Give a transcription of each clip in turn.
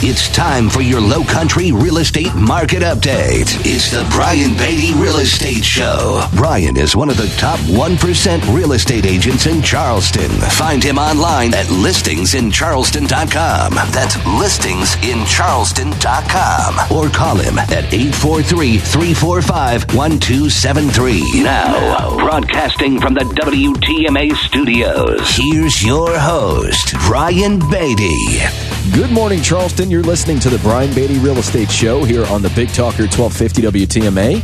It's time for your Low Country Real Estate Market Update. It's the Brian Beatty Real Estate Show. Brian is one of the top 1% real estate agents in Charleston. Find him online at listingsincharleston.com. That's listingsincharleston.com. Or call him at 843-345-1273. Now, broadcasting from the WTMA studios, here's your host, Brian Beatty. Good morning, Charleston. You're listening to the Brian Beatty Real Estate Show here on the Big Talker 1250 WTMA.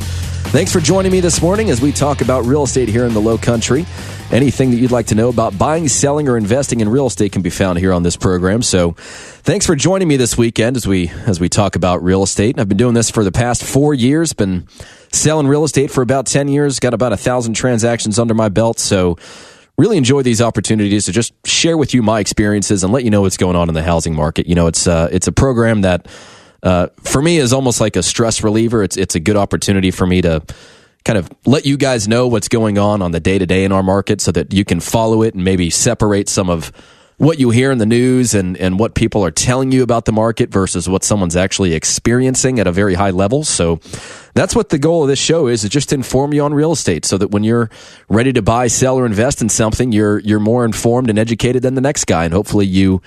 Thanks for joining me this morning as we talk about real estate here in the Low Country. Anything that you'd like to know about buying, selling, or investing in real estate can be found here on this program. So thanks for joining me this weekend as we talk about real estate. I've been doing this for the past 4 years, been selling real estate for about 10 years, got about 1,000 transactions under my belt. So really enjoy these opportunities to just share with you my experiences and let you know what's going on in the housing market. You know, it's a program that for me is almost like a stress reliever. It's a good opportunity for me to kind of let you guys know what's going on the day-to-day in our market so that you can follow it and maybe separate some of what you hear in the news and what people are telling you about the market versus what someone's actually experiencing at a very high level. So that's what the goal of this show is just to inform you on real estate so that when you're ready to buy, sell, or invest in something, you're more informed and educated than the next guy. And hopefully you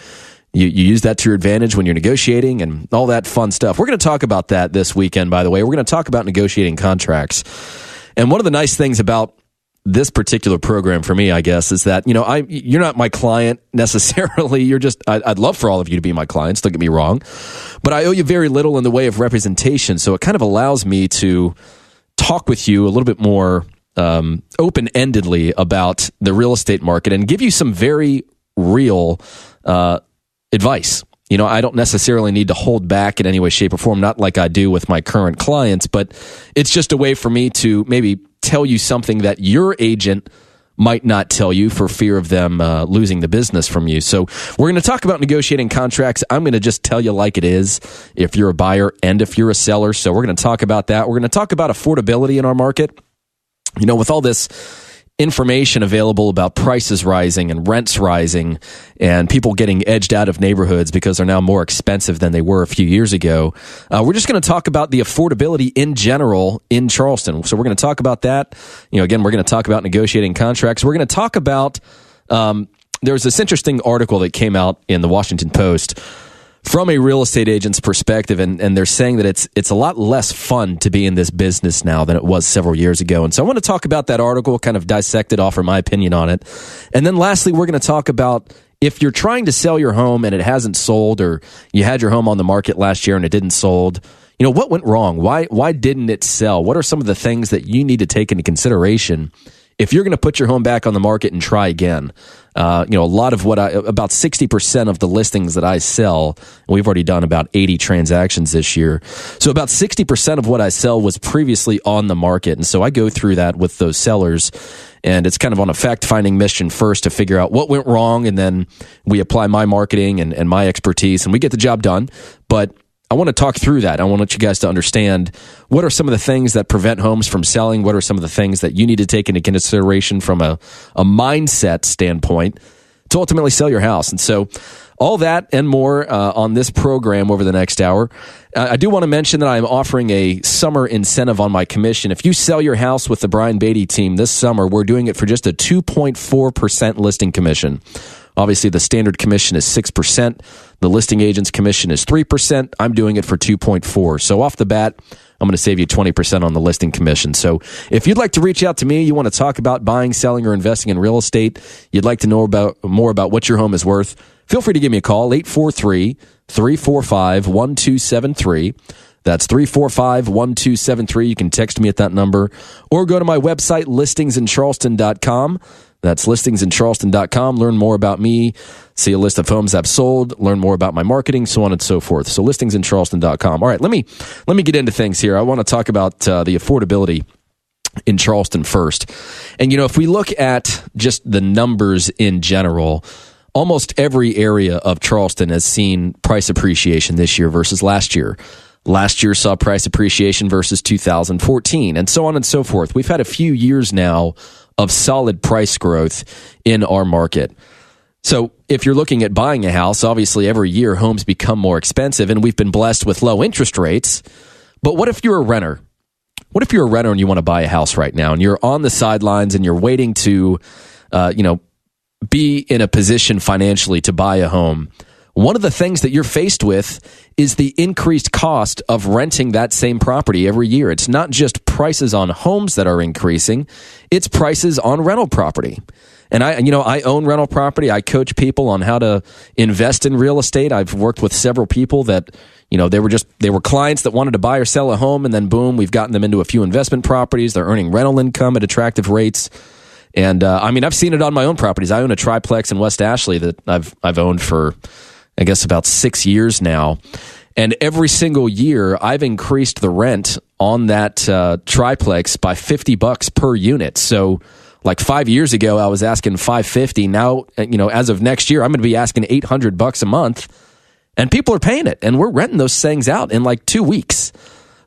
use that to your advantage when you're negotiating and all that fun stuff. We're going to talk about that this weekend, by the way. We're going to talk about negotiating contracts. And one of the nice things about this particular program for me, I guess, is that, you know, you're not my client necessarily. I'd love for all of you to be my clients, don't get me wrong, but I owe you very little in the way of representation. So it kind of allows me to talk with you a little bit more open-endedly about the real estate market and give you some very real advice. You know, I don't necessarily need to hold back in any way, shape, or form, not like I do with my current clients, but it's just a way for me to maybe tell you something that your agent might not tell you for fear of them losing the business from you. So we're going to talk about negotiating contracts. I'm going to just tell you like it is if you're a buyer and if you're a seller. So we're going to talk about that. We're going to talk about affordability in our market. You know, with all this information available about prices rising and rents rising and people getting edged out of neighborhoods because they're now more expensive than they were a few years ago. We're just going to talk about the affordability in general in Charleston. So we're going to talk about that. You know, again, we're going to talk about negotiating contracts. We're going to talk about, there was this interesting article that came out in the Washington Post from a real estate agent's perspective, and they're saying that it's a lot less fun to be in this business now than it was several years ago. And so I want to talk about that article, kind of dissect it, offer my opinion on it. And then lastly, we're going to talk about if you're trying to sell your home and it hasn't sold, or you had your home on the market last year and it didn't sold, you know, what went wrong? Why didn't it sell? What are some of the things that you need to take into consideration if you're going to put your home back on the market and try again? You know, about 60% of the listings that I sell, and we've already done about 80 transactions this year. So about 60% of what I sell was previously on the market. And so I go through that with those sellers, and it's kind of on a fact-finding mission first to figure out what went wrong, and then we apply my marketing and my expertise, and we get the job done. But I want to talk through that. I want you guys to understand what are some of the things that prevent homes from selling, what are some of the things that you need to take into consideration from a mindset standpoint to ultimately sell your house. And so all that and more on this program over the next hour. I do want to mention that I'm offering a summer incentive on my commission. If you sell your house with the Brian Beatty team this summer, we're doing it for just a 2.4% listing commission. Obviously, the standard commission is 6%. The listing agent's commission is 3%. I'm doing it for 2.4%. So off the bat, I'm going to save you 20% on the listing commission. So if you'd like to reach out to me, you want to talk about buying, selling, or investing in real estate, you'd like to know more about what your home is worth, feel free to give me a call, 843-345-1273. That's 345-1273. You can text me at that number or go to my website, listingsincharleston.com. That's listingsincharleston.com. Learn more about me, see a list of homes I've sold, learn more about my marketing, so on and so forth. So listingsincharleston.com. All right, let me get into things here. I want to talk about the affordability in Charleston first. And, you know, if we look at just the numbers in general, almost every area of Charleston has seen price appreciation this year versus last year. Last year saw price appreciation versus 2014, and so on and so forth. We've had a few years now of solid price growth in our market. So if you're looking at buying a house, obviously every year homes become more expensive, and we've been blessed with low interest rates. But what if you're a renter? What if you're a renter and you want to buy a house right now, and you're on the sidelines and you're waiting to, be in a position financially to buy a home? One of the things that you're faced with is the increased cost of renting that same property every year. It's not just prices on homes that are increasing, it's prices on rental property. And I own rental property. I coach people on how to invest in real estate. I've worked with several people that, they were clients that wanted to buy or sell a home, and then boom, we've gotten them into a few investment properties. They're earning rental income at attractive rates. And I've seen it on my own properties. I own a triplex in West Ashley that I've owned for, I guess, about 6 years now. And every single year, I've increased the rent on that triplex by $50 per unit. So, like 5 years ago, I was asking $550. Now, as of next year, I'm going to be asking $800 a month, and people are paying it. And we're renting those things out in like 2 weeks.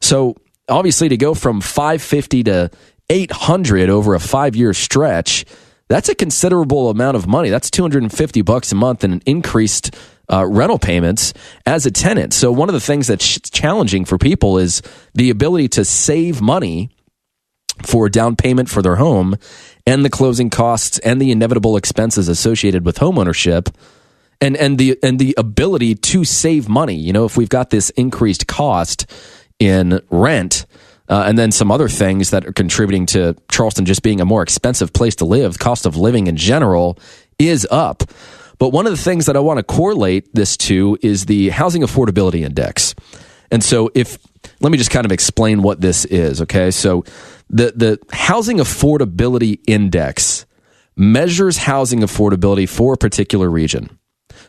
So, obviously, to go from $550 to $800 over a 5-year stretch, that's a considerable amount of money. That's $250 a month and an increased rental payments as a tenant. So one of the things that's challenging for people is the ability to save money for a down payment for their home and the closing costs and the inevitable expenses associated with homeownership, and the ability to save money. If we've got this increased cost in rent, and then some other things that are contributing to Charleston just being a more expensive place to live, cost of living in general is up. But one of the things that I want to correlate this to is the Housing Affordability Index. And so let me just kind of explain what this is, okay? So the Housing Affordability Index measures housing affordability for a particular region.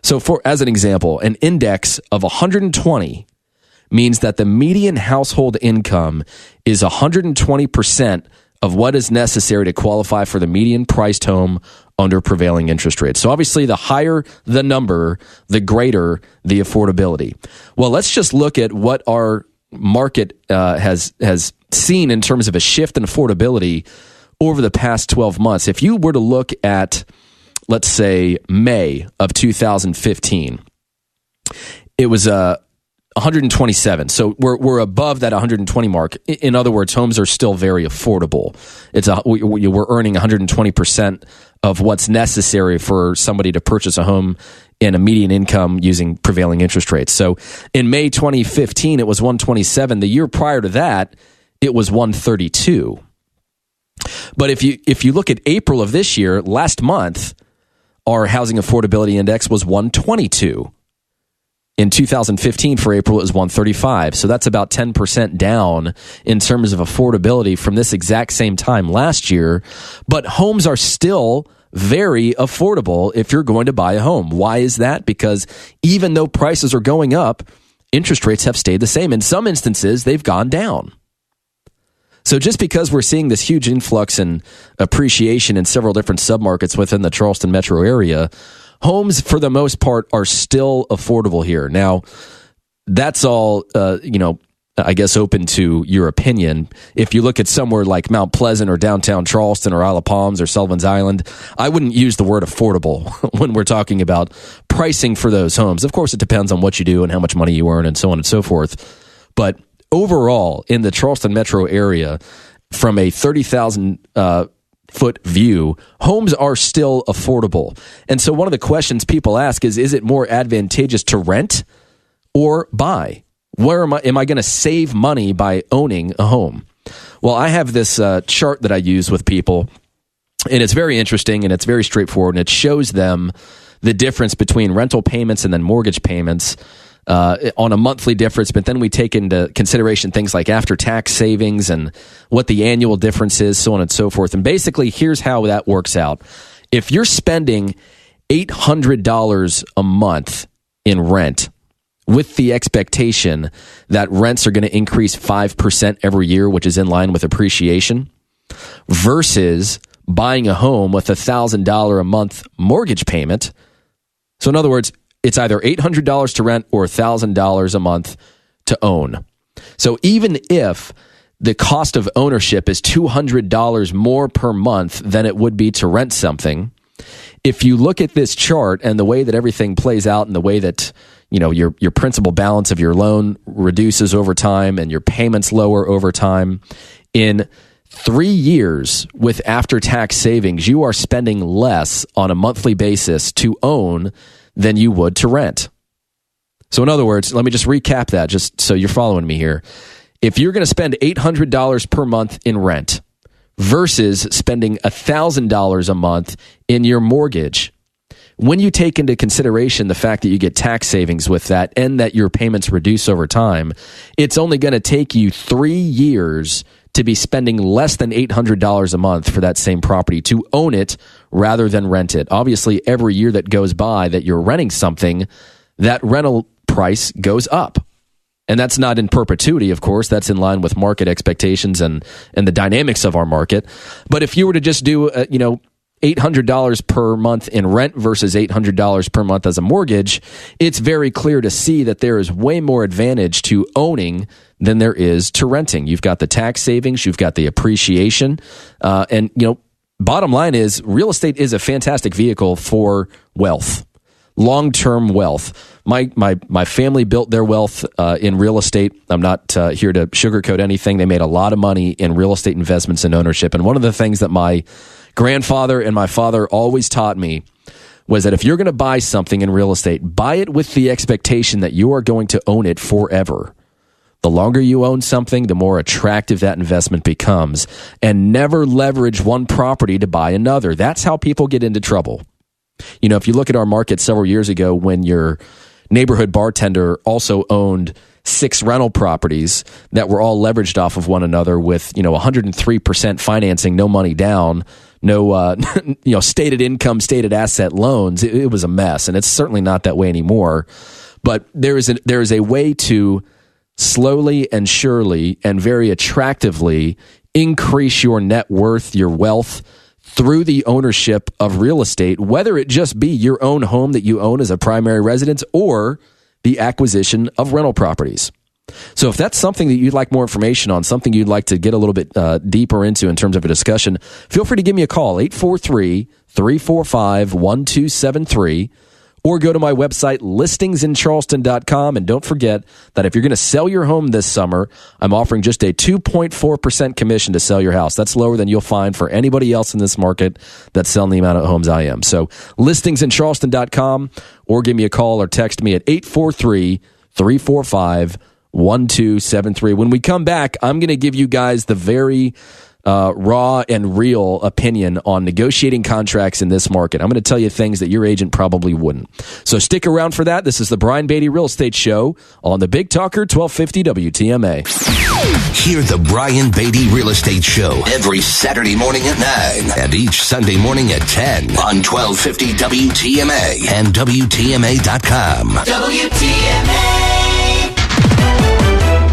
So as an example, an index of 120 means that the median household income is 120% of what is necessary to qualify for the median priced home under prevailing interest rates. So obviously, the higher the number, the greater the affordability. Well, let's just look at what our market has seen in terms of a shift in affordability over the past 12 months. If you were to look at, let's say, May of 2015, it was 127. So we're above that 120 mark. In other words, homes are still very affordable. We're earning 120% of what's necessary for somebody to purchase a home in a median income using prevailing interest rates. So in May 2015, it was 127. The year prior to that, it was 132. But if you look at April of this year, last month, our housing affordability index was 122. In 2015, for April, it was 135. So that's about 10% down in terms of affordability from this exact same time last year. But homes are still very affordable if you're going to buy a home. Why is that? Because even though prices are going up, interest rates have stayed the same. In some instances, they've gone down. So just because we're seeing this huge influx and appreciation in several different submarkets within the Charleston metro area, homes, for the most part, are still affordable here. Now, that's all, I guess, open to your opinion. If you look at somewhere like Mount Pleasant or downtown Charleston or Isle of Palms or Sullivan's Island, I wouldn't use the word affordable when we're talking about pricing for those homes. Of course, it depends on what you do and how much money you earn and so on and so forth. But overall, in the Charleston metro area, from a 30,000 foot view, homes are still affordable. And so one of the questions people ask is it more advantageous to rent or buy? Where am I going to save money by owning a home? Well, I have this chart that I use with people, and it's very interesting and it's very straightforward, and it shows them the difference between rental payments and then mortgage payments on a monthly difference, but then we take into consideration things like after-tax savings and what the annual difference is, so on and so forth. And basically, here's how that works out. If you're spending $800 a month in rent with the expectation that rents are going to increase 5% every year, which is in line with appreciation, versus buying a home with $1,000 a month mortgage payment. So in other words, it's either $800 to rent or $1,000 a month to own. So even if the cost of ownership is $200 more per month than it would be to rent something, If you look at this chart and the way that everything plays out and the way that your principal balance of your loan reduces over time and your payments lower over time, in 3 years with after-tax savings, you are spending less on a monthly basis to own than you would to rent. So in other words, let me just recap that just so you're following me here. If you're going to spend $800 per month in rent versus spending $1,000 a month in your mortgage, when you take into consideration the fact that you get tax savings with that and that your payments reduce over time, it's only going to take you 3 years to be spending less than $800 a month for that same property, to own it rather than rent it. Obviously, every year that goes by that you're renting something, that rental price goes up. And that's not in perpetuity, of course. That's in line with market expectations and the dynamics of our market. But if you were to just do, $800 per month in rent versus $800 per month as a mortgage, it's very clear to see that there is way more advantage to owning than there is to renting. You've got the tax savings, you've got the appreciation, and bottom line is real estate is a fantastic vehicle for wealth, long-term wealth. My family built their wealth in real estate. I'm not here to sugarcoat anything. They made a lot of money in real estate investments and ownership. And one of the things that my grandfather and my father always taught me was that if you're going to buy something in real estate, buy it with the expectation that you are going to own it forever. The longer you own something, the more attractive that investment becomes. And never leverage one property to buy another. That's how people get into trouble. If you look at our market several years ago when your neighborhood bartender also owned 6 rental properties that were all leveraged off of one another with 103% financing, no money down, no stated income, stated asset loans. It was a mess, and it's certainly not that way anymore. But there is a way to slowly and surely and very attractively increase your net worth, your wealth, through the ownership of real estate, whether it just be your own home that you own as a primary residence or the acquisition of rental properties. So if that's something that you'd like more information on, something you'd like to get a little bit deeper into in terms of a discussion, feel free to give me a call, 843-345-1273, or go to my website, listingsincharleston.com. And don't forget that if you're going to sell your home this summer, I'm offering just a 2.4% commission to sell your house. That's lower than you'll find for anybody else in this market that's selling the amount of homes I am. So listingsincharleston.com, or give me a call or text me at 843-345-1273. When we come back, I'm going to give you guys the very raw and real opinion on negotiating contracts in this market. I'm going to tell you things that your agent probably wouldn't. So stick around for that. This is the Brian Beatty Real Estate Show on the Big Talker 1250 WTMA. Hear the Brian Beatty Real Estate Show every Saturday morning at 9 and each Sunday morning at 10 on 1250 WTMA and WTMA.com. WTMA.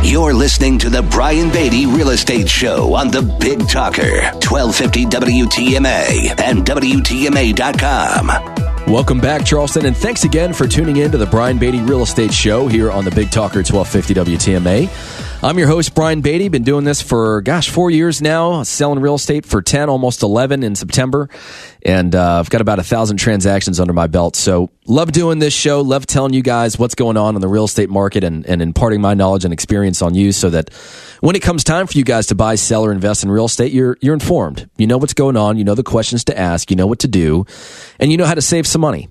You're listening to the Brian Beatty Real Estate Show on the Big Talker, 1250 WTMA and WTMA.com. Welcome back, Charleston, and thanks again for tuning in to the Brian Beatty Real Estate Show here on the Big Talker 1250 WTMA. I'm your host, Brian Beatty. Been doing this for, 4 years now, selling real estate for 10, almost 11 in September, and I've got about 1,000 transactions under my belt. So love doing this show, love telling you guys what's going on in the real estate market and imparting my knowledge and experience on you so that when it comes time for you guys to buy, sell, or invest in real estate, you're informed. You know what's going on, you know the questions to ask, you know what to do, and you know how to save some money.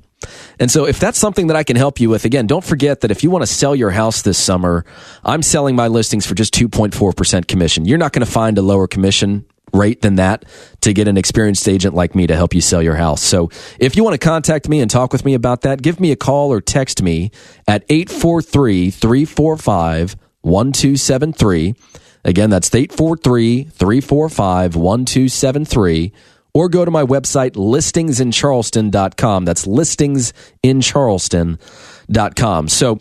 And so if that's something that I can help you with, again, don't forget that if you want to sell your house this summer, I'm selling my listings for just 2.4% commission. You're not going to find a lower commission rate than that to get an experienced agent like me to help you sell your house. So if you want to contact me and talk with me about that, give me a call or text me at 843-345-1273. Again, that's 843-345-1273. Or go to my website, listingsincharleston.com. That's listingsincharleston.com. So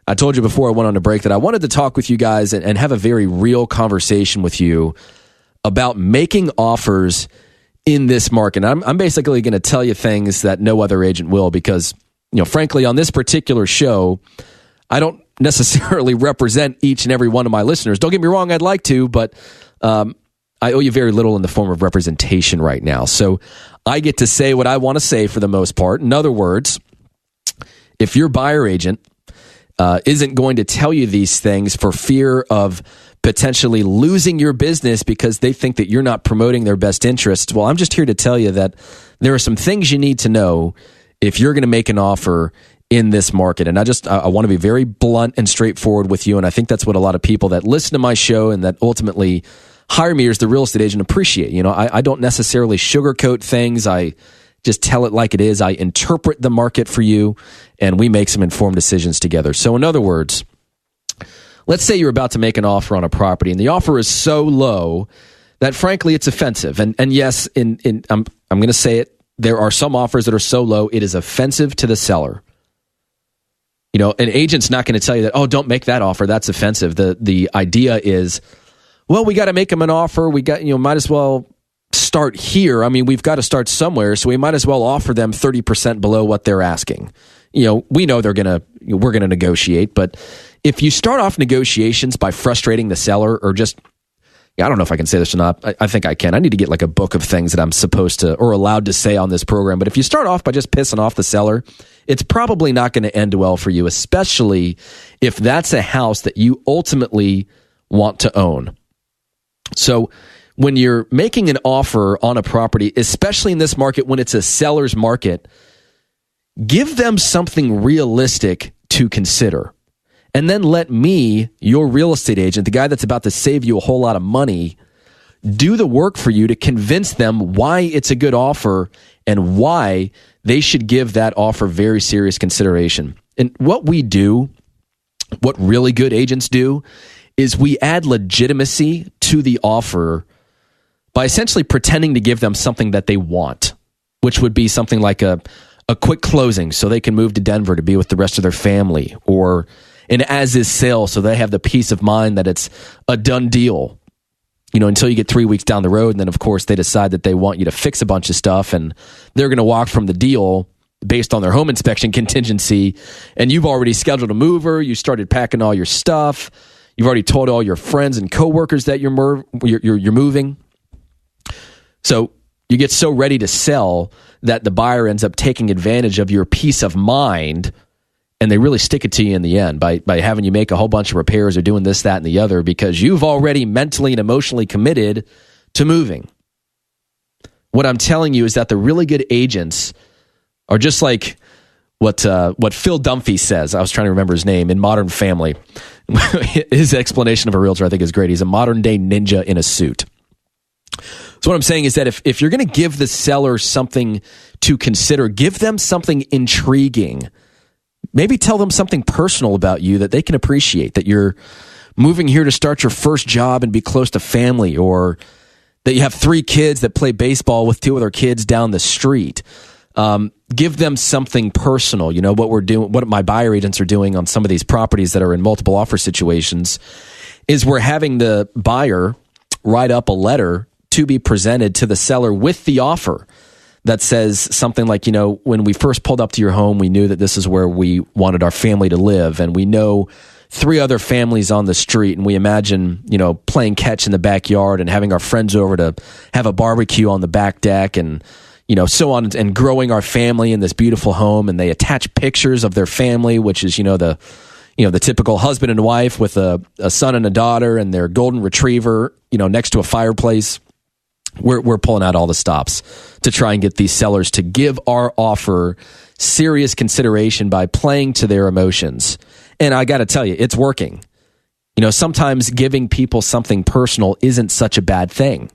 I told you before I went on a break that I wanted to talk with you guys and have a very real conversation with you about making offers in this market. I'm basically going to tell you things that no other agent will because, frankly, on this particular show, I don't necessarily represent each and every one of my listeners. Don't get me wrong, I'd like to, but I owe you very little in the form of representation right now. So I get to say what I want to say for the most part. In other words, if your buyer agent isn't going to tell you these things for fear of potentially losing your business because they think that you're not promoting their best interests, well, I'm just here to tell you that there are some things you need to know if you're going to make an offer in this market. And I want to be very blunt and straightforward with you. And I think that's what a lot of people that listen to my show and that ultimately hire me as the real estate agent appreciate. You know, I don't necessarily sugarcoat things. I just tell it like it is. I interpret the market for you, and we make some informed decisions together. So in other words, let's say you're about to make an offer on a property, and the offer is so low that, frankly, it's offensive. And yes, I'm going to say it. There are some offers that are so low it is offensive to the seller. You know, an agent's not going to tell you that, oh, don't make that offer. That's offensive. The idea is, well, we got to make them an offer. We got, might as well start here. I mean, we've got to start somewhere, so we might as well offer them 30% below what they're asking. We know we're going to negotiate, but if you start off negotiations by frustrating the seller or just, I don't know if I can say this or not. I think I can. I need to get like a book of things that I'm supposed to or allowed to say on this program. But if you start off by just pissing off the seller, it's probably not going to end well for you, especially if that's a house that you ultimately want to own. So when you're making an offer on a property, especially in this market when it's a seller's market, give them something realistic to consider. And then let me, your real estate agent, the guy that's about to save you a whole lot of money, do the work for you to convince them why it's a good offer and why they should give that offer very serious consideration. And what we do, what really good agents do, is we add legitimacy to the offer by essentially pretending to give them something that they want, which would be something like a quick closing so they can move to Denver to be with the rest of their family, or an as-is sale so they have the peace of mind that it's a done deal, until you get 3 weeks down the road. And then, of course, they decide that they want you to fix a bunch of stuff and they're going to walk from the deal based on their home inspection contingency. And you've already scheduled a mover. You started packing all your stuff. You've already told all your friends and coworkers that you're moving. So you get so ready to sell that the buyer ends up taking advantage of your peace of mind, and they really stick it to you in the end by having you make a whole bunch of repairs or doing this, that, and the other because you've already mentally and emotionally committed to moving. What I'm telling you is that the really good agents are just like what Phil Dunphy says. I was trying to remember his name in Modern Family. His explanation of a realtor, I think, is great. He's a modern-day ninja in a suit. So what I'm saying is that if you're going to give the seller something to consider, give them something intriguing. Maybe tell them something personal about you that they can appreciate, that you're moving here to start your first job and be close to family, or that you have 3 kids that play baseball with 2 other kids down the street. Give them something personal. What we're doing, what my buyer agents are doing on some of these properties that are in multiple offer situations is we're having the buyer write up a letter to be presented to the seller with the offer that says something like, when we first pulled up to your home, we knew that this is where we wanted our family to live. And we know 3 other families on the street. And we imagine, playing catch in the backyard and having our friends over to have a barbecue on the back deck and, so on, and growing our family in this beautiful home. And they attach pictures of their family, which is, the typical husband and wife with a son and a daughter and their golden retriever, next to a fireplace. We're pulling out all the stops to try and get these sellers to give our offer serious consideration by playing to their emotions. And I got to tell you, it's working. Sometimes giving people something personal isn't such a bad thing.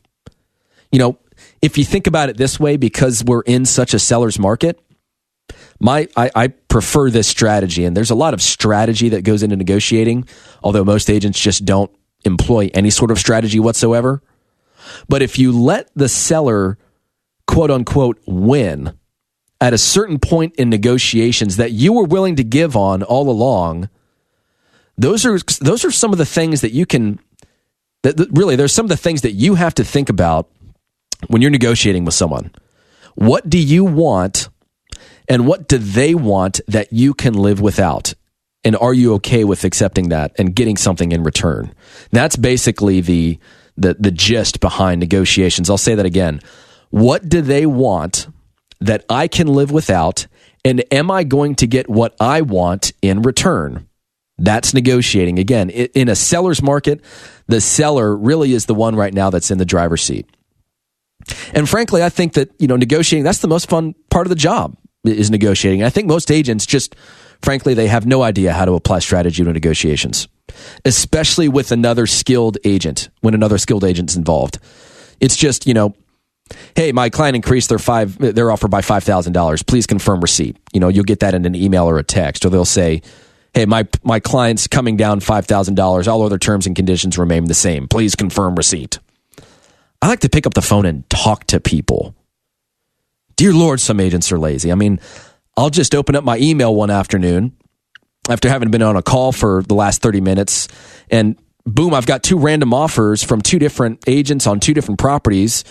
If you think about it this way, because we're in such a seller's market, I prefer this strategy. And there's a lot of strategy that goes into negotiating, although most agents just don't employ any sort of strategy whatsoever. But if you let the seller, quote unquote, win at a certain point in negotiations that you were willing to give on all along, those are some of the things that you can, there's some of the things that you have to think about when you're negotiating with someone. What do you want and what do they want that you can live without? And are you okay with accepting that and getting something in return? That's basically the gist behind negotiations. I'll say that again. What do they want that I can live without? And am I going to get what I want in return? That's negotiating. Again, in a seller's market, the seller really is the one right now that's in the driver's seat. And frankly, I think that, negotiating, that's the most fun part of the job, is negotiating. I think most agents just, frankly, they have no idea how to apply strategy to negotiations, especially with another skilled agent, when another skilled agent's involved. It's just, hey, my client increased their offer by $5,000. Please confirm receipt. You'll get that in an email or a text, or they'll say, hey, my client's coming down $5,000. All other terms and conditions remain the same. Please confirm receipt. I like to pick up the phone and talk to people. Dear Lord, some agents are lazy. I mean, I'll just open up my email one afternoon after having been on a call for the last 30 minutes, and boom, I've got 2 random offers from 2 different agents on 2 different properties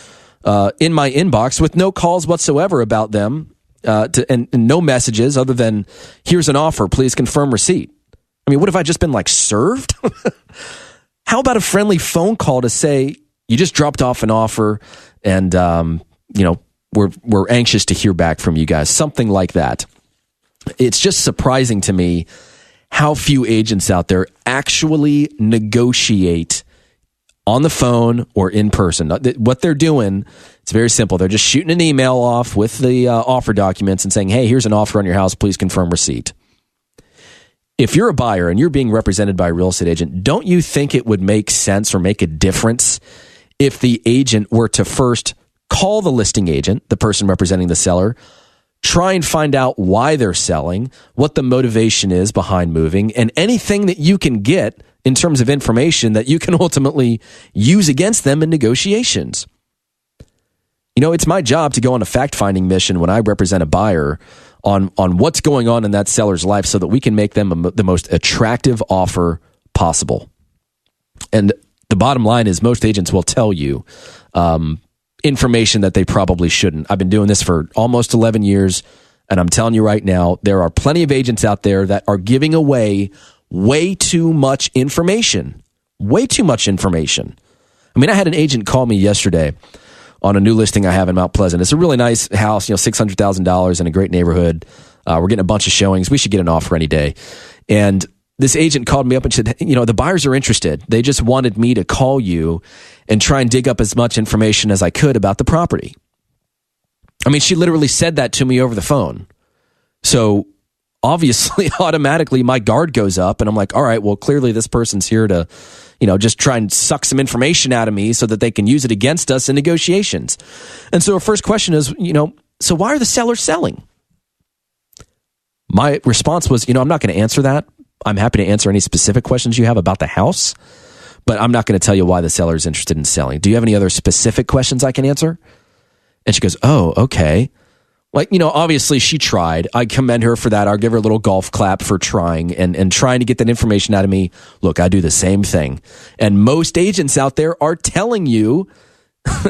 in my inbox with no calls whatsoever about them. And no messages other than, here's an offer, please confirm receipt. I mean, what if I just been served? How about a friendly phone call to say, you just dropped off an offer and, we're anxious to hear back from you guys. Something like that. It's just surprising to me how few agents out there actually negotiate on the phone or in person. What they're doing, it's very simple. They're just shooting an email off with the offer documents and saying, hey, here's an offer on your house. Please confirm receipt. If you're a buyer and you're being represented by a real estate agent, don't you think it would make sense or make a difference if the agent were to first call the listing agent, the person representing the seller, try and find out why they're selling, what the motivation is behind moving, and anything that you can get in terms of information that you can ultimately use against them in negotiations. It's my job to go on a fact-finding mission when I represent a buyer on what's going on in that seller's life so that we can make them the most attractive offer possible. And the bottom line is most agents will tell you information that they probably shouldn't. I've been doing this for almost 11 years, and I'm telling you right now, there are plenty of agents out there that are giving away way too much information. Way too much information. I mean, I had an agent call me yesterday on a new listing I have in Mount Pleasant. It's a really nice house, $600,000 in a great neighborhood. We're getting a bunch of showings. We should get an offer any day. And this agent called me up and said, the buyers are interested. They just wanted me to call you and try and dig up as much information as I could about the property. I mean, she literally said that to me over the phone. So obviously, automatically, my guard goes up, and I'm like, all right, well, clearly this person's here to, just try and suck some information out of me so that they can use it against us in negotiations. And so her first question is, so why are the sellers selling? My response was, I'm not going to answer that. I'm happy to answer any specific questions you have about the house, but I'm not going to tell you why the seller is interested in selling. Do you have any other specific questions I can answer? And she goes, oh, okay. Obviously she tried. I commend her for that. I'll give her a little golf clap for trying and trying to get that information out of me. Look, I do the same thing. And most agents out there are telling you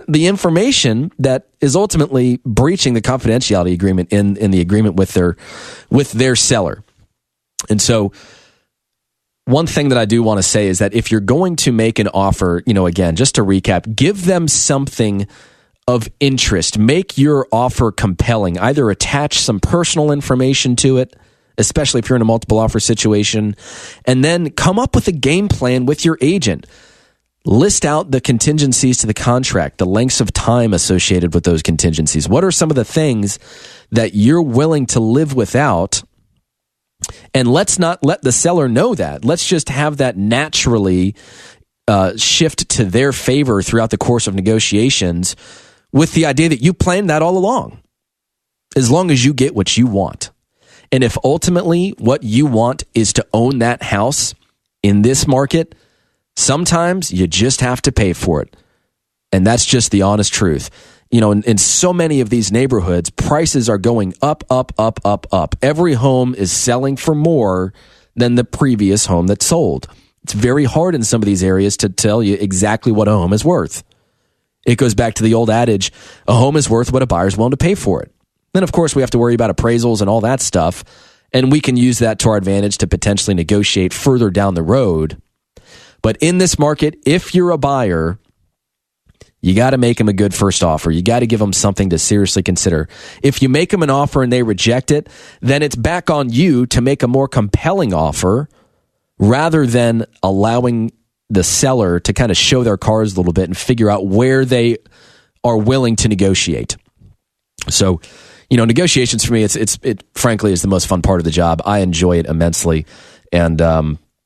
the information that is ultimately breaching the confidentiality agreement in the agreement with their seller. And so one thing that I do want to say is that if you're going to make an offer, again, just to recap, give them something of interest. Make your offer compelling. Either attach some personal information to it, especially if you're in a multiple offer situation, and then come up with a game plan with your agent. List out the contingencies to the contract, the lengths of time associated with those contingencies. What are some of the things that you're willing to live without? And let's not let the seller know that. Let's just have that naturally shift to their favor throughout the course of negotiations, with the idea that you planned that all along, as long as you get what you want. And if ultimately what you want is to own that house in this market, sometimes you just have to pay for it. And that's just the honest truth. In so many of these neighborhoods, prices are going up, up, up, up, up. Every home is selling for more than the previous home that sold. It's very hard in some of these areas to tell you exactly what a home is worth. It goes back to the old adage, a home is worth what a buyer's willing to pay for it. Then, of course, we have to worry about appraisals and all that stuff, and we can use that to our advantage to potentially negotiate further down the road. But in this market, if you're a buyer, You got to make them a good first offer. You got to give them something to seriously consider. If you make them an offer and they reject it, then it's back on you to make a more compelling offer rather than allowing the seller to kind of show their cards a little bit and figure out where they are willing to negotiate. So, negotiations for me, it frankly is the most fun part of the job. I enjoy it immensely. And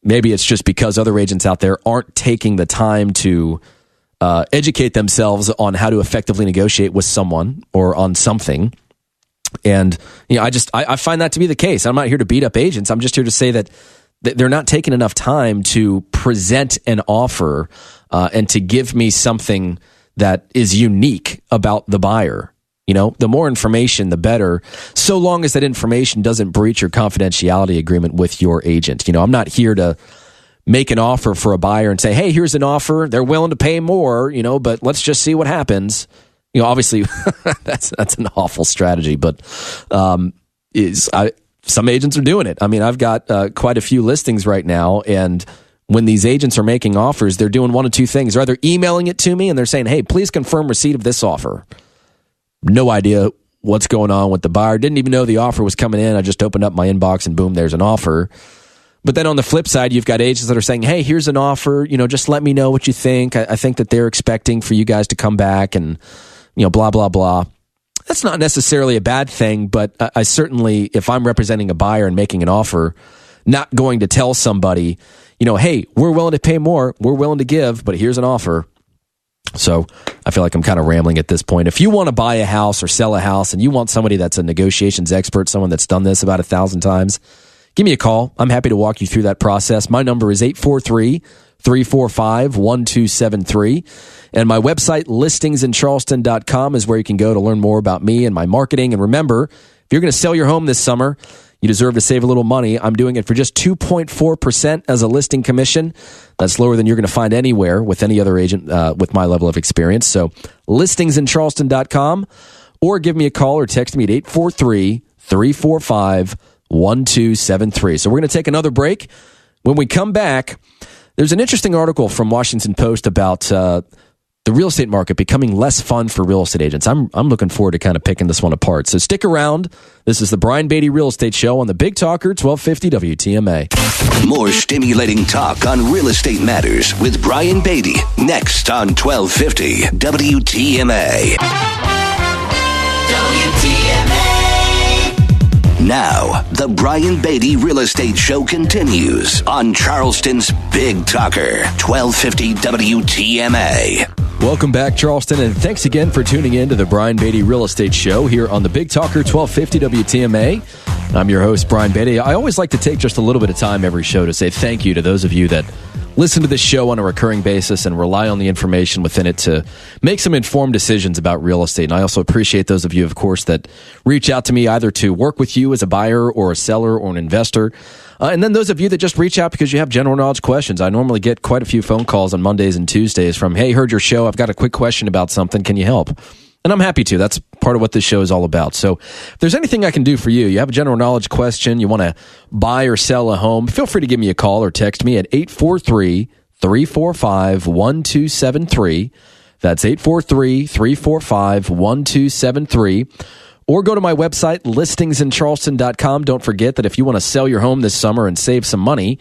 maybe it's just because other agents out there aren't taking the time to educate themselves on how to effectively negotiate with someone or on something. And, I find that to be the case. I'm not here to beat up agents. I'm just here to say that they're not taking enough time to present an offer and to give me something that is unique about the buyer. The more information, the better, so long as that information doesn't breach your confidentiality agreement with your agent. I'm not here to make an offer for a buyer and say, hey, here's an offer. They're willing to pay more, but let's just see what happens. Obviously, that's an awful strategy, but some agents are doing it. I mean, I've got quite a few listings right now, and when these agents are making offers, they're doing one of two things. They're either emailing it to me and they're saying, hey, please confirm receipt of this offer. No idea what's going on with the buyer. Didn't even know the offer was coming in. I just opened up my inbox and boom, there's an offer. But then on the flip side, you've got agents that are saying, hey, here's an offer. Just let me know what you think. I think that they're expecting for you guys to come back and, blah, blah, blah. That's not necessarily a bad thing, but I certainly, if I'm representing a buyer and making an offer, not going to tell somebody, hey, we're willing to pay more. We're willing to give, but here's an offer. So I feel like I'm kind of rambling at this point. If you want to buy a house or sell a house and you want somebody that's a negotiations expert, someone that's done this about 1,000 times, give me a call. I'm happy to walk you through that process. My number is 843-345-1273. And my website, listingsincharleston.com, is where you can go to learn more about me and my marketing. And remember, if you're going to sell your home this summer, you deserve to save a little money. I'm doing it for just 2.4% as a listing commission. That's lower than you're going to find anywhere with any other agent with my level of experience. So listingsincharleston.com, or give me a call or text me at 843-345-1273. So we're going to take another break. When we come back, there's an interesting article from Washington Post about the real estate market becoming less fun for real estate agents. I'm looking forward to kind of picking this one apart. So stick around. This is the Brian Beatty Real Estate Show on the Big Talker 1250 WTMA. More stimulating talk on real estate matters with Brian Beatty next on 1250 WTMA. Now, the Brian Beatty Real Estate Show continues on Charleston's Big Talker, 1250 WTMA. Welcome back, Charleston, and thanks again for tuning in to the Brian Beatty Real Estate Show here on the Big Talker, 1250 WTMA. I'm your host, Brian Beatty. I always like to take just a little bit of time every show to say thank you to those of you that listen to this show on a recurring basis and rely on the information within it to make some informed decisions about real estate. And I also appreciate those of you, of course, that reach out to me either to work with you as a buyer or a seller or an investor. And then those of you that just reach out because you have general knowledge questions. I normally get quite a few phone calls on Mondays and Tuesdays from, hey, heard your show. I've got a quick question about something. Can you help? And I'm happy to. That's part of what this show is all about. So if there's anything I can do for you, you have a general knowledge question, you want to buy or sell a home, feel free to give me a call or text me at 843-345-1273. That's 843-345-1273. Or go to my website, listingsincharleston.com. Don't forget that if you want to sell your home this summer and save some money,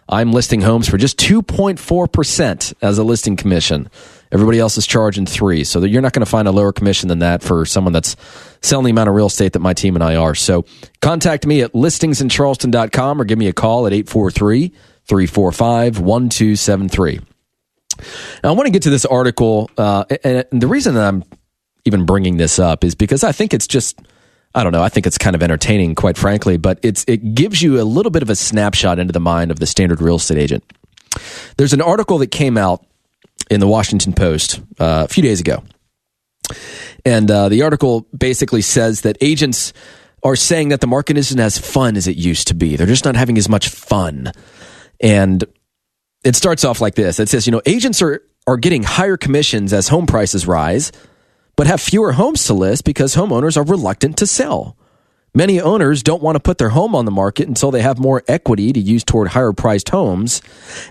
I'm listing homes for just 2.4% as a listing commission. Everybody else is charging 3%. So you're not going to find a lower commission than that for someone that's selling the amount of real estate that my team and I are. So contact me at listingsincharleston.com or give me a call at 843-345-1273. Now, I want to get to this article, and the reason that I'm even bringing this up is because I think it's just, I don't know, I think it's kind of entertaining, quite frankly, but it gives you a little bit of a snapshot into the mind of the standard real estate agent. There's an article that came out in the Washington Post a few days ago. And the article basically says that agents are saying that the market isn't as fun as it used to be. They're just not having as much fun. And it starts off like this. It says, agents are getting higher commissions as home prices rise, but have fewer homes to list because homeowners are reluctant to sell. Many owners don't want to put their home on the market until they have more equity to use toward higher priced homes,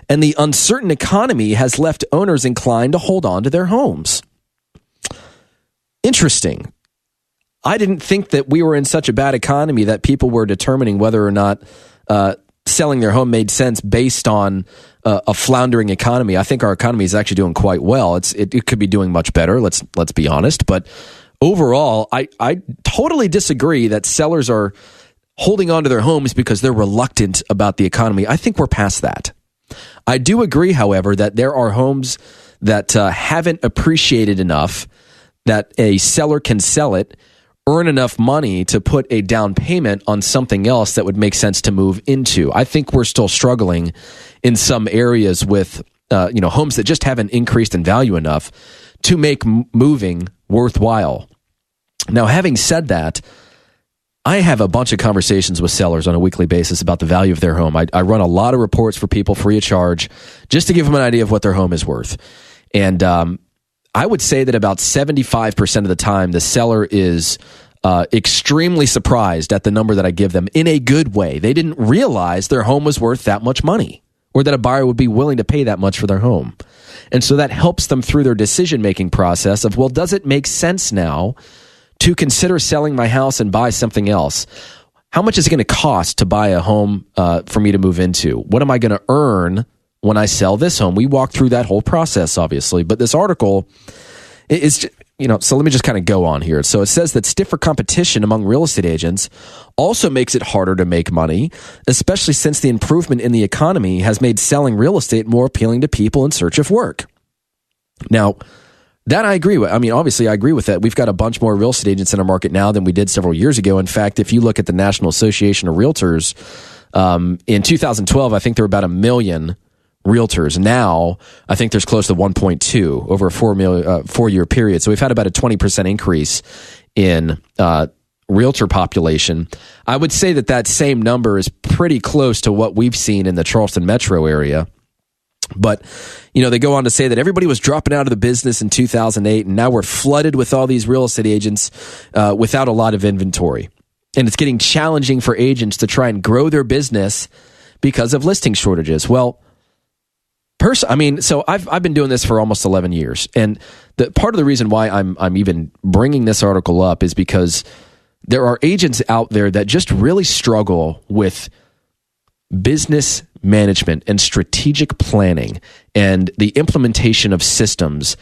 and the uncertain economy has left owners inclined to hold on to their homes. Interesting. I didn't think that we were in such a bad economy that people were determining whether or not selling their home made sense based on a floundering economy. I think our economy is actually doing quite well. It could be doing much better. Let's be honest. But overall, I totally disagree that sellers are holding on to their homes because they're reluctant about the economy. I think we're past that. I do agree, however, that there are homes that haven't appreciated enough that a seller can sell it, earn enough money to put a down payment on something else that would make sense to move into. I think we're still struggling in some areas with homes that just haven't increased in value enough to make moving worthwhile. Now, having said that, I have a bunch of conversations with sellers on a weekly basis about the value of their home. I run a lot of reports for people free of charge just to give them an idea of what their home is worth. And I would say that about 75% of the time, the seller is extremely surprised at the number that I give them in a good way. They didn't realize their home was worth that much money or that a buyer would be willing to pay that much for their home. And so that helps them through their decision-making process of, well, does it make sense now to consider selling my house and buy something else? How much is it going to cost to buy a home for me to move into? What am I going to earn when I sell this home? We walk through that whole process, obviously, but this article is, so let me just kind of go on here. So it says that stiffer competition among real estate agents also makes it harder to make money, especially since the improvement in the economy has made selling real estate more appealing to people in search of work. Now, that I agree with. I mean, obviously, I agree with that. We've got a bunch more real estate agents in our market now than we did several years ago. In fact, if you look at the National Association of Realtors, in 2012, I think there were about 1 million realtors. Now, I think there's close to 1.2 over a 4-year period. So we've had about a 20% increase in realtor population. I would say that same number is pretty close to what we've seen in the Charleston metro area. But, they go on to say that everybody was dropping out of the business in 2008, and now we're flooded with all these real estate agents without a lot of inventory. And it's getting challenging for agents to try and grow their business because of listing shortages. Well, so I've been doing this for almost 11 years. And the part of the reason why I'm even bringing this article up is because there are agents out there that just really struggle with business management and strategic planning and the implementation of systems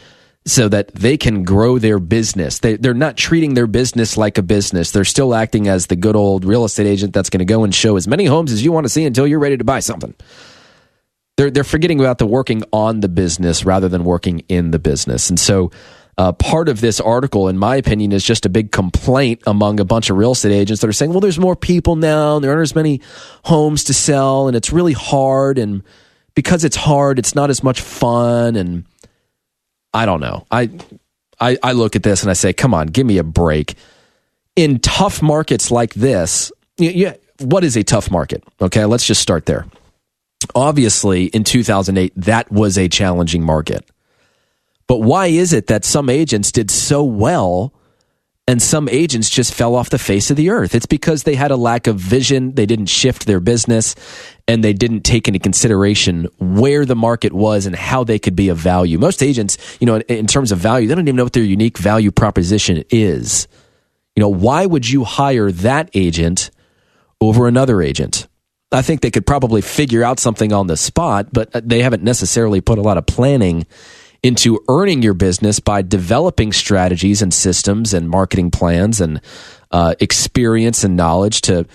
so that they can grow their business. They're not treating their business like a business. They're still acting as the good old real estate agent that's going to go and show as many homes as you want to see until you're ready to buy something. They're forgetting about the working on the business rather than working in the business. And so part of this article, in my opinion, is just a big complaint among a bunch of real estate agents that are saying, well, there's more people now, and there aren't as many homes to sell, and it's really hard, and because it's hard, it's not as much fun, and I don't know. I look at this and I say, come on, give me a break. In tough markets like this, what is a tough market? Okay, let's just start there. Obviously, in 2008, that was a challenging market. But why is it that some agents did so well and some agents just fell off the face of the earth? It's because they had a lack of vision, they didn't shift their business, and they didn't take into consideration where the market was and how they could be of value. Most agents, in terms of value, they don't even know what their unique value proposition is. Why would you hire that agent over another agent? I think they could probably figure out something on the spot, but they haven't necessarily put a lot of planning into earning your business by developing strategies and systems and marketing plans and experience and knowledge to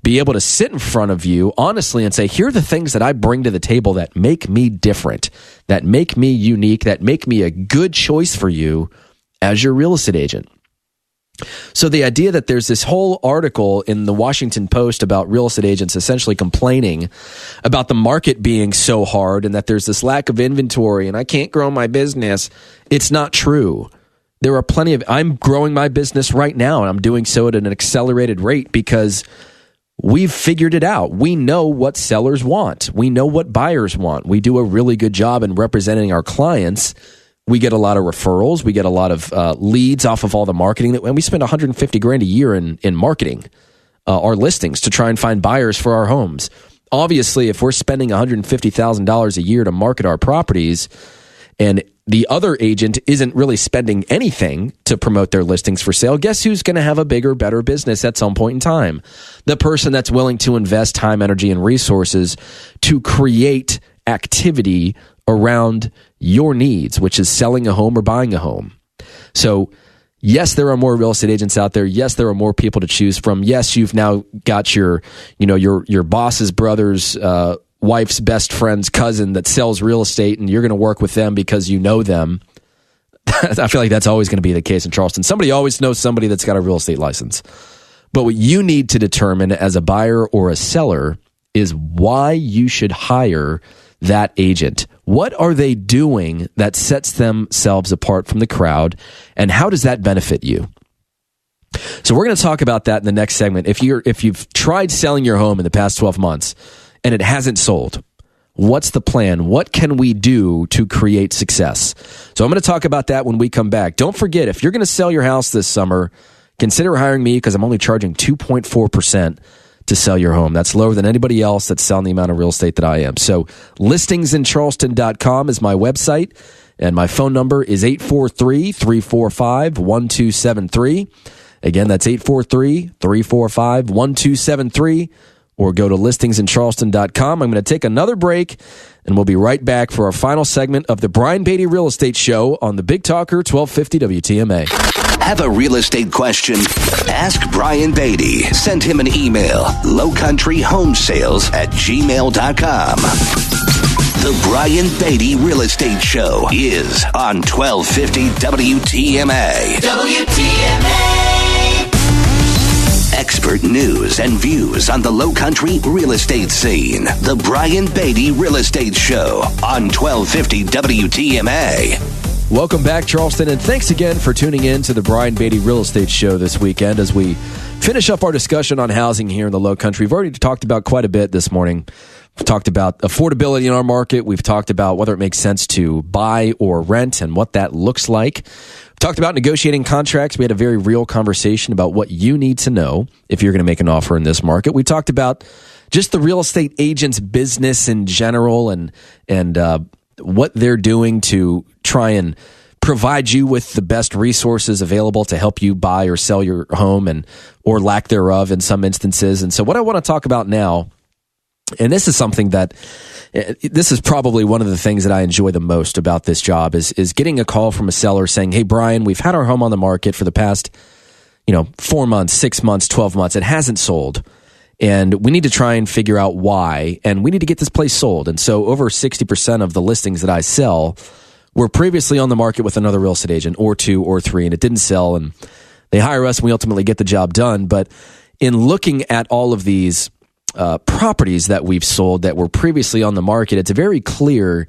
be able to sit in front of you honestly and say, here are the things that I bring to the table that make me different, that make me unique, that make me a good choice for you as your real estate agent. So the idea that there's this whole article in the Washington Post about real estate agents essentially complaining about the market being so hard and that there's this lack of inventory and I can't grow my business, it's not true. There are I'm growing my business right now, and I'm doing so at an accelerated rate because we've figured it out. We know what sellers want. We know what buyers want. We do a really good job in representing our clients. We get a lot of referrals. We get a lot of leads off of all the marketing, and we spend $150,000 a year in marketing our listings to try and find buyers for our homes. Obviously, if we're spending $150,000 a year to market our properties, and the other agent isn't really spending anything to promote their listings for sale, guess who's going to have a bigger, better business at some point in time? The person that's willing to invest time, energy, and resources to create activity around your needs, which is selling a home or buying a home. So yes, there are more real estate agents out there. Yes, there are more people to choose from. Yes, you've now got your boss's brother's wife's best friend's cousin that sells real estate, and you're going to work with them because you know them. I feel like that's always going to be the case in Charleston. Somebody always knows somebody that's got a real estate license. But what you need to determine as a buyer or a seller is why you should hire that agent. What are they doing that sets themselves apart from the crowd, and how does that benefit you? So we're going to talk about that in the next segment. If you've tried selling your home in the past 12 months and it hasn't sold, what's the plan? What can we do to create success? So I'm going to talk about that when we come back. Don't forget, if you're going to sell your house this summer, consider hiring me because I'm only charging 2.4% to sell your home. That's lower than anybody else that's selling the amount of real estate that I am. So listingsincharleston.com is my website, and my phone number is 843-345-1273. Again, that's 843-345-1273. Or go to listingsincharleston.com. I'm going to take another break, and we'll be right back for our final segment of the Brian Beatty Real Estate Show on the Big Talker 1250 WTMA. Have a real estate question? Ask Brian Beatty. Send him an email, lowcountryhomesales@gmail.com. The Brian Beatty Real Estate Show is on 1250 WTMA. WTMA. Expert news and views on the Low Country real estate scene. The Brian Beatty Real Estate Show on 1250 WTMA. Welcome back, Charleston, and thanks again for tuning in to the Brian Beatty Real Estate Show this weekend as we finish up our discussion on housing here in the Low Country. We've already talked about quite a bit this morning. We've talked about affordability in our market. We've talked about whether it makes sense to buy or rent and what that looks like. We've talked about negotiating contracts. We had a very real conversation about what you need to know if you're going to make an offer in this market. We talked about just the real estate agent's business in general and what they're doing to try and provide you with the best resources available to help you buy or sell your home or lack thereof in some instances. And so what I want to talk about now, and this is something that this is probably one of the things that I enjoy the most about this job is getting a call from a seller saying, "Hey, Brian, we've had our home on the market for the past, 4 months, 6 months, 12 months. It hasn't sold. And we need to try and figure out why. And we need to get this place sold." And so over 60% of the listings that I sell were previously on the market with another real estate agent or two or three, and it didn't sell. And they hire us and we ultimately get the job done. But in looking at all of these properties that we've sold that were previously on the market, it's very clear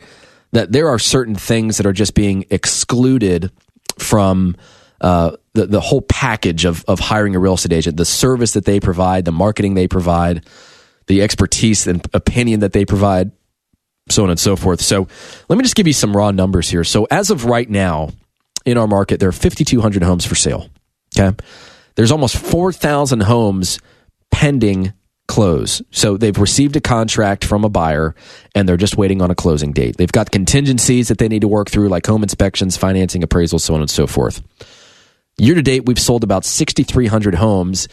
that there are certain things that are just being excluded from the whole package of hiring a real estate agent, the service that they provide, the marketing they provide, the expertise and opinion that they provide, so on and so forth. So let me just give you some raw numbers here. So as of right now in our market, there are 5,200 homes for sale. Okay. There's almost 4,000 homes pending close. So they've received a contract from a buyer and they're just waiting on a closing date. They've got contingencies that they need to work through, like home inspections, financing, appraisals, so on and so forth. Year to date, we've sold about 6,300 homes,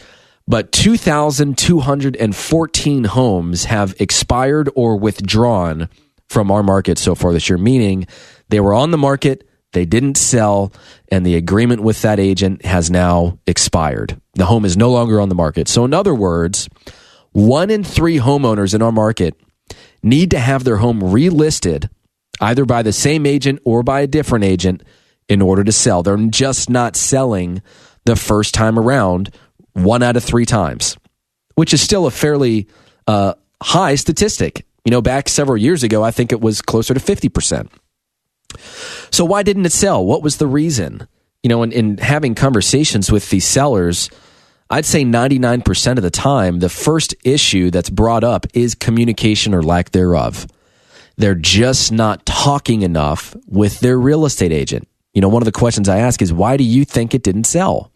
but 2,214 homes have expired or withdrawn from our market so far this year, meaning they were on the market, they didn't sell, and the agreement with that agent has now expired. The home is no longer on the market. So in other words, 1 in 3 homeowners in our market need to have their home relisted either by the same agent or by a different agent in order to sell. They're just not selling the first time around 1 out of 3 times, which is still a fairly high statistic. Back several years ago, I think it was closer to 50%. So why didn't it sell? What was the reason? In having conversations with these sellers, I'd say 99% of the time, the first issue that's brought up is communication or lack thereof. They're just not talking enough with their real estate agent. One of the questions I ask is, why do you think it didn't sell?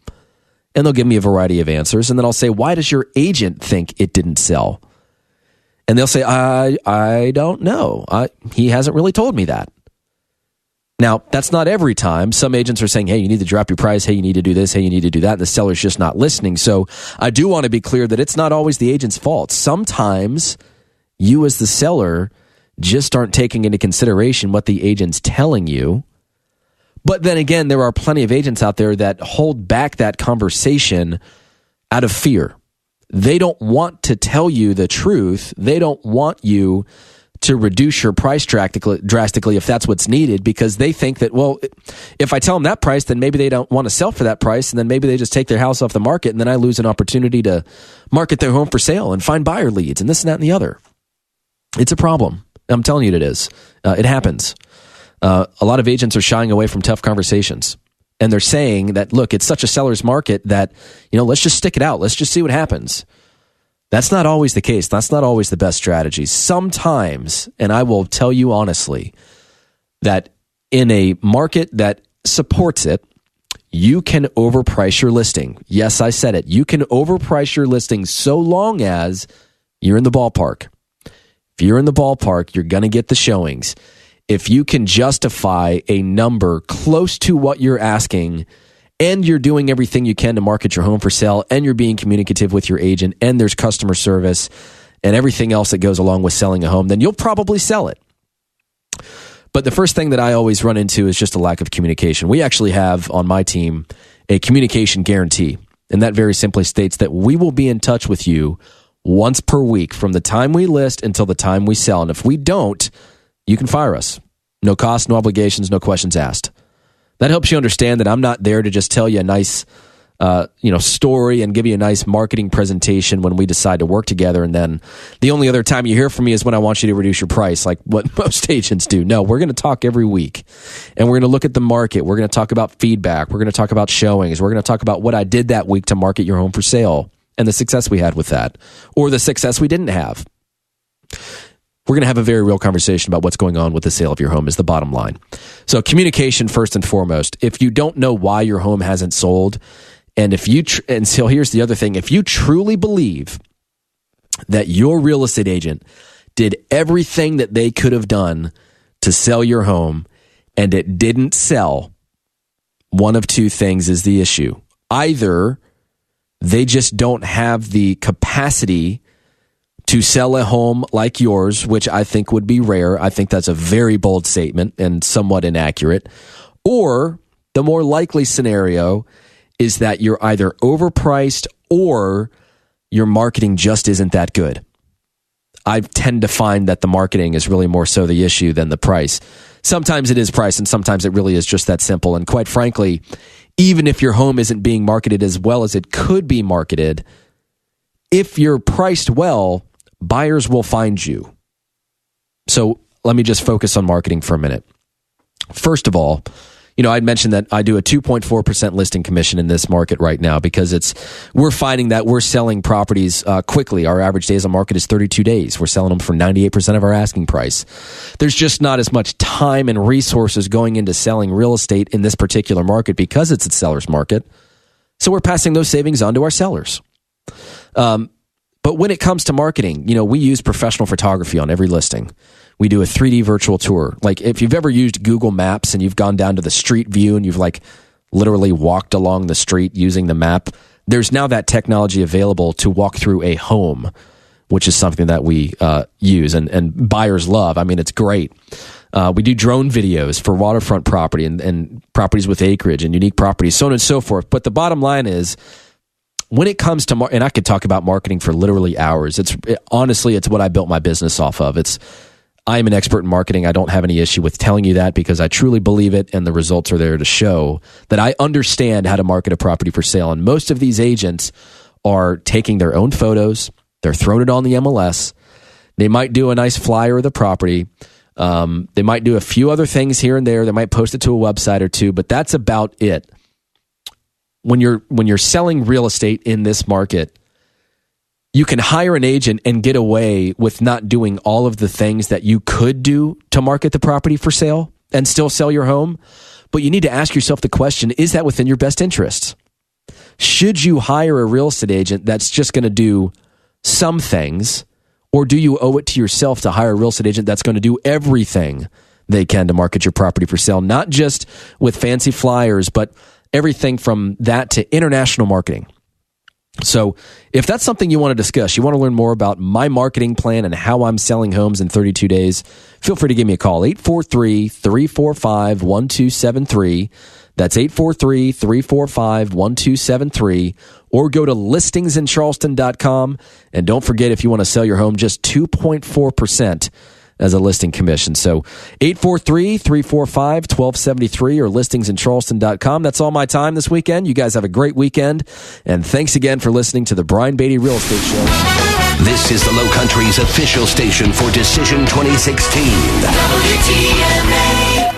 And they'll give me a variety of answers. And then I'll say, why does your agent think it didn't sell? And they'll say, I don't know. He hasn't really told me that. Now, that's not every time. Some agents are saying, hey, you need to drop your price. Hey, you need to do this. Hey, you need to do that. And the seller's just not listening. So I do want to be clear that it's not always the agent's fault. Sometimes you as the seller just aren't taking into consideration what the agent's telling you. But then again, there are plenty of agents out there that hold back that conversation out of fear. They don't want to tell you the truth. They don't want you to reduce your price drastically if that's what's needed, because they think that, well, if I tell them that price, then maybe they don't want to sell for that price, and then maybe they just take their house off the market, and then I lose an opportunity to market their home for sale and find buyer leads and this and that and the other. It's a problem. I'm telling you it is. It happens. A lot of agents are shying away from tough conversations, and they're saying that, look, it's such a seller's market that, let's just stick it out. Let's just see what happens. That's not always the case. That's not always the best strategy. Sometimes, and I will tell you honestly, that in a market that supports it, you can overprice your listing. Yes, I said it. You can overprice your listing so long as you're in the ballpark. If you're in the ballpark, you're going to get the showings. If you can justify a number close to what you're asking, and you're doing everything you can to market your home for sale, and you're being communicative with your agent, and there's customer service and everything else that goes along with selling a home, then you'll probably sell it. But the first thing that I always run into is just a lack of communication. We actually have on my team a communication guarantee, and that very simply states that we will be in touch with you once per week from the time we list until the time we sell. And if we don't, you can fire us. No cost, no obligations, no questions asked. That helps you understand that I'm not there to just tell you a nice story and give you a nice marketing presentation when we decide to work together, and then the only other time you hear from me is when I want you to reduce your price, like what most agents do. No, we're going to talk every week, and we're going to look at the market. We're going to talk about feedback. We're going to talk about showings. We're going to talk about what I did that week to market your home for sale and the success we had with that, or the success we didn't have. We're going to have a very real conversation about what's going on with the sale of your home is the bottom line. So communication first and foremost. If you don't know why your home hasn't sold, and so here's the other thing, if you truly believe that your real estate agent did everything that they could have done to sell your home and it didn't sell, one of two things is the issue. Either they just don't have the capacity to sell a home like yours, which I think would be rare. I think that's a very bold statement and somewhat inaccurate. Or the more likely scenario is that you're either overpriced or your marketing just isn't that good. I tend to find that the marketing is really more so the issue than the price. Sometimes it is price, and sometimes it really is just that simple. And quite frankly, even if your home isn't being marketed as well as it could be marketed, if you're priced well, buyers will find you. So let me just focus on marketing for a minute. First of all, I'd mentioned that I do a 2.4% listing commission in this market right now because we're finding that we're selling properties quickly. Our average days on market is 32 days. We're selling them for 98% of our asking price. There's just not as much time and resources going into selling real estate in this particular market because it's a seller's market. So we're passing those savings on to our sellers. But when it comes to marketing, we use professional photography on every listing. We do a 3D virtual tour. Like if you've ever used Google Maps and you've gone down to the street view and you've literally walked along the street using the map, there's now that technology available to walk through a home, which is something that we use and buyers love. I mean, it's great. We do drone videos for waterfront property and properties with acreage and unique properties, so on and so forth. But the bottom line is, when it comes to and I could talk about marketing for literally hours. Honestly, it's what I built my business off of. I am an expert in marketing. I don't have any issue with telling you that because I truly believe it, and the results are there to show that I understand how to market a property for sale. And most of these agents are taking their own photos. They're throwing it on the MLS. They might do a nice flyer of the property. They might do a few other things here and there. They might post it to a website or two, but that's about it. When you're selling real estate in this market, you can hire an agent and get away with not doing all of the things that you could do to market the property for sale and still sell your home. But you need to ask yourself the question, is that within your best interests? Should you hire a real estate agent that's just going to do some things, or do you owe it to yourself to hire a real estate agent that's going to do everything they can to market your property for sale, not just with fancy flyers, but everything from that to international marketing. So if that's something you want to discuss, you want to learn more about my marketing plan and how I'm selling homes in 32 days, feel free to give me a call, 843-345-1273. That's 843-345-1273. Or go to listingsincharleston.com. And don't forget, if you want to sell your home, just 2.4% as a listing commission. So 843-345-1273 or listingsincharleston.com. That's all my time this weekend. You guys have a great weekend. And thanks again for listening to the Brian Beatty Real Estate Show. This is the Low Country's official station for Decision 2016. WTMA.